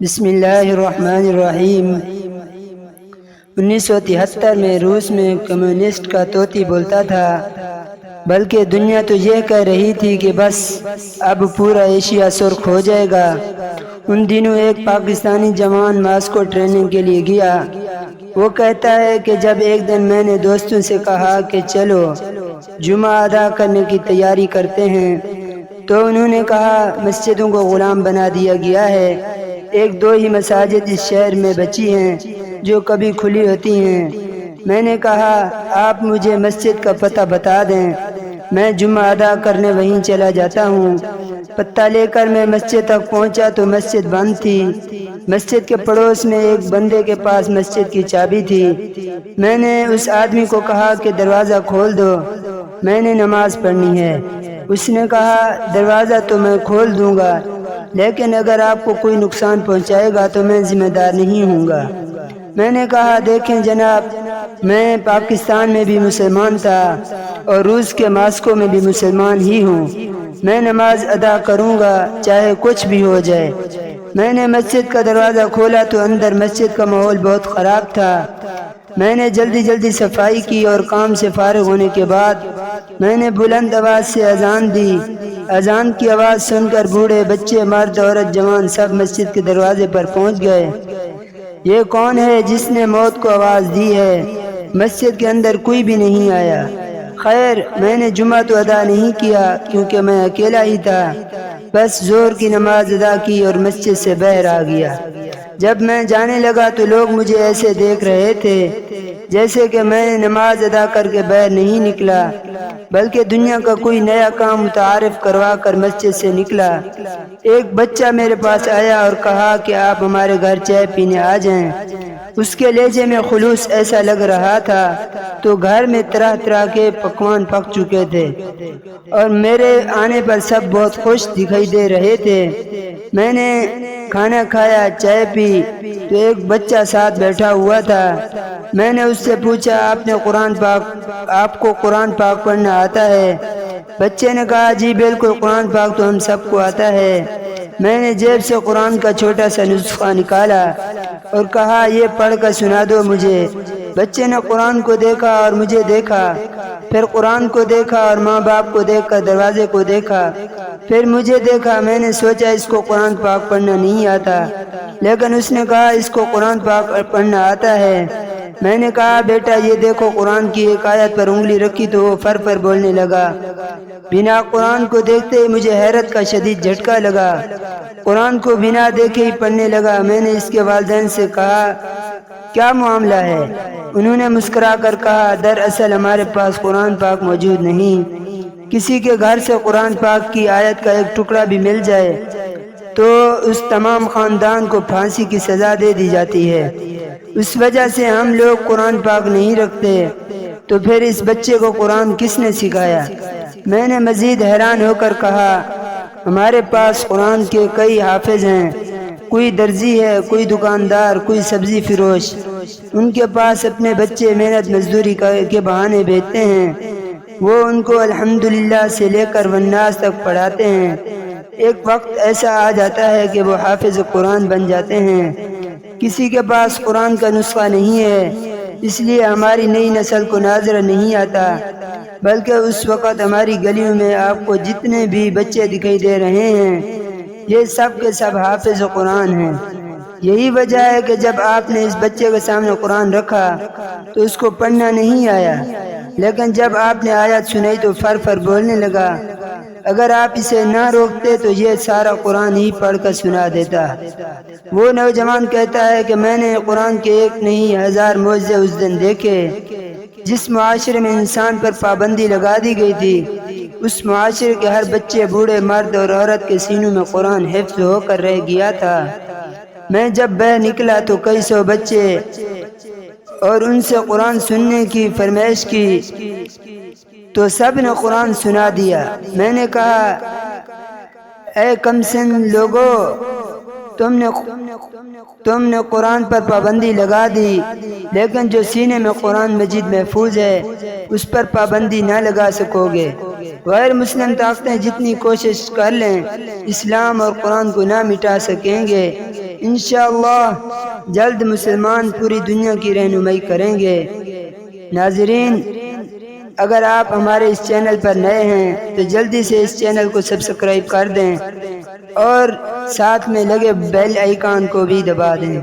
بسم اللہ الرحمن الرحیم۔ 1973 میں روس میں کمیونسٹ کا طوطی بولتا تھا، بلکہ دنیا تو یہ کہہ رہی تھی کہ بس اب پورا ایشیا سرخ ہو جائے گا۔ ان دنوں ایک پاکستانی جوان ماسکو ٹریننگ کے لیے گیا۔ وہ کہتا ہے کہ جب ایک دن میں نے دوستوں سے کہا کہ چلو جمعہ ادا کرنے کی تیاری کرتے ہیں، تو انہوں نے کہا مسجدوں کو غلام بنا دیا گیا ہے، ایک دو ہی مساجد اس شہر میں بچی ہیں جو کبھی کھلی ہوتی ہیں۔ میں نے کہا آپ مجھے مسجد کا پتہ بتا دیں، میں جمعہ ادا کرنے وہیں چلا جاتا ہوں۔ پتہ لے کر میں مسجد تک پہنچا تو مسجد بند تھی۔ مسجد کے پڑوس میں ایک بندے کے پاس مسجد کی چابی تھی۔ میں نے اس آدمی کو کہا کہ دروازہ کھول دو، میں نے نماز پڑھنی ہے۔ اس نے کہا دروازہ تو میں کھول دوں گا، لیکن اگر آپ کو کوئی نقصان پہنچائے گا تو میں ذمہ دار نہیں ہوں گا۔ میں نے کہا دیکھیں جناب، میں پاکستان میں بھی مسلمان تھا اور روس کے ماسکو میں بھی مسلمان ہی ہوں، میں نماز ادا کروں گا چاہے کچھ بھی ہو جائے۔ میں نے مسجد کا دروازہ کھولا تو اندر مسجد کا ماحول بہت خراب تھا۔ میں نے جلدی صفائی کی اور کام سے فارغ ہونے کے بعد میں نے بلند آواز سے اذان دی۔ اذان کی آواز سن کر بوڑھے بچے مرد عورت جوان سب مسجد کے دروازے پر پہنچ گئے۔ یہ کون ہے جس نے موت کو آواز دی ہے؟ مسجد کے اندر کوئی بھی نہیں آیا۔ خیر میں نے جمعہ تو ادا نہیں کیا کیونکہ میں اکیلا ہی تھا، بس ظہر کی نماز ادا کی اور مسجد سے باہر آ گیا۔ جب میں جانے لگا تو لوگ مجھے ایسے دیکھ رہے تھے جیسے کہ میں نے نماز ادا کر کے باہر نہیں نکلا، بلکہ دنیا کا کوئی نیا کام متعارف کروا کر مسجد سے نکلا۔ ایک بچہ میرے پاس آیا اور کہا کہ آپ ہمارے گھر چائے پینے آ جائیں۔ اس کے لہجے میں خلوص ایسا لگ رہا تھا تو گھر میں طرح طرح کے پکوان پک چکے تھے اور میرے آنے پر سب بہت خوش دکھائی دے رہے تھے۔ میں نے کھانا کھایا، چائے پی تو ایک بچہ ساتھ بیٹھا ہوا تھا۔ میں نے اس سے پوچھا آپ کو قرآن پاک پڑھنا آتا ہے؟ بچے نے کہا جی بالکل، قرآن پاک تو ہم سب کو آتا ہے۔ میں نے جیب سے قرآن کا چھوٹا سا نسخہ نکالا اور کہا یہ پڑھ کر سنا دو مجھے۔ بچے نے قرآن کو دیکھا اور مجھے دیکھا، پھر قرآن کو دیکھا اور ماں باپ کو دیکھ کر دروازے کو دیکھا، پھر مجھے دیکھا۔ میں نے سوچا اس کو قرآن پاک پڑھنا نہیں آتا، لیکن اس نے کہا اس کو قرآن پاک پڑھنا آتا ہے۔ میں نے کہا بیٹا یہ دیکھو، قرآن کی ایک آیت پر انگلی رکھی تو وہ فر بولنے لگا۔ بنا قرآن کو دیکھتے ہی مجھے حیرت کا شدید جھٹکا لگا، قرآن کو بنا دیکھے ہی پڑھنے لگا۔ میں نے اس کے والدین سے کہا کیا معاملہ ہے؟ انہوں نے مسکرا کر کہا دراصل ہمارے پاس قرآن پاک موجود نہیں، کسی کے گھر سے قرآن پاک کی آیت کا ایک ٹکڑا بھی مل جائے تو اس تمام خاندان کو پھانسی کی سزا دے دی جاتی ہے، اس وجہ سے ہم لوگ قرآن پاک نہیں رکھتے۔ تو پھر اس بچے کو قرآن کس نے سکھایا؟ میں نے مزید حیران ہو کر کہا ہمارے پاس قرآن کے کئی حافظ ہیں، کوئی درزی ہے، کوئی دکاندار، کوئی سبزی فروش، ان کے پاس اپنے بچے محنت مزدوری کے بہانے بھیجتے ہیں، وہ ان کو الحمدللہ سے لے کر والناس تک پڑھاتے ہیں۔ ایک وقت ایسا آ جاتا ہے کہ وہ حافظ قرآن بن جاتے ہیں۔ کسی کے پاس قرآن کا نسخہ نہیں ہے، اس لیے ہماری نئی نسل کو نظر نہیں آتا، بلکہ اس وقت ہماری گلیوں میں آپ کو جتنے بھی بچے دکھائی دے رہے ہیں یہ سب کے سب حافظ قرآن ہیں۔ یہی وجہ ہے کہ جب آپ نے اس بچے کے سامنے قرآن رکھا تو اس کو پڑھنا نہیں آیا، لیکن جب آپ نے آیت سنائی تو فر بولنے لگا۔ اگر آپ اسے نہ روکتے تو یہ سارا قرآن ہی پڑھ کر سنا دیتا۔ وہ نوجوان کہتا ہے کہ میں نے قرآن کے ایک نہیں ہزار معجزے اس دن دیکھے۔ جس معاشرے میں انسان پر پابندی لگا دی گئی تھی، اس معاشرے کے ہر بچے، بوڑھے، مرد اور عورت کے سینوں میں قرآن حفظ ہو کر رہ گیا تھا۔ میں جب باہر نکلا تو کئی سو بچے اور ان سے قرآن سننے کی فرمائش کی تو سب نے قرآن سنا دیا۔ میں نے کہا اے کم سن لوگو، تم نے قرآن پر پابندی لگا دی، لیکن جو سینے میں قرآن مجید محفوظ ہے اس پر پابندی نہ لگا سکو گے۔ غیر مسلم طاقتیں جتنی کوشش کر لیں اسلام اور قرآن کو نہ مٹا سکیں گے۔ انشاءاللہ جلد مسلمان پوری دنیا کی رہنمائی کریں گے۔ ناظرین، اگر آپ ہمارے اس چینل پر نئے ہیں تو جلدی سے اس چینل کو سبسکرائب کر دیں اور ساتھ میں لگے بیل آئیکن کو بھی دبا دیں۔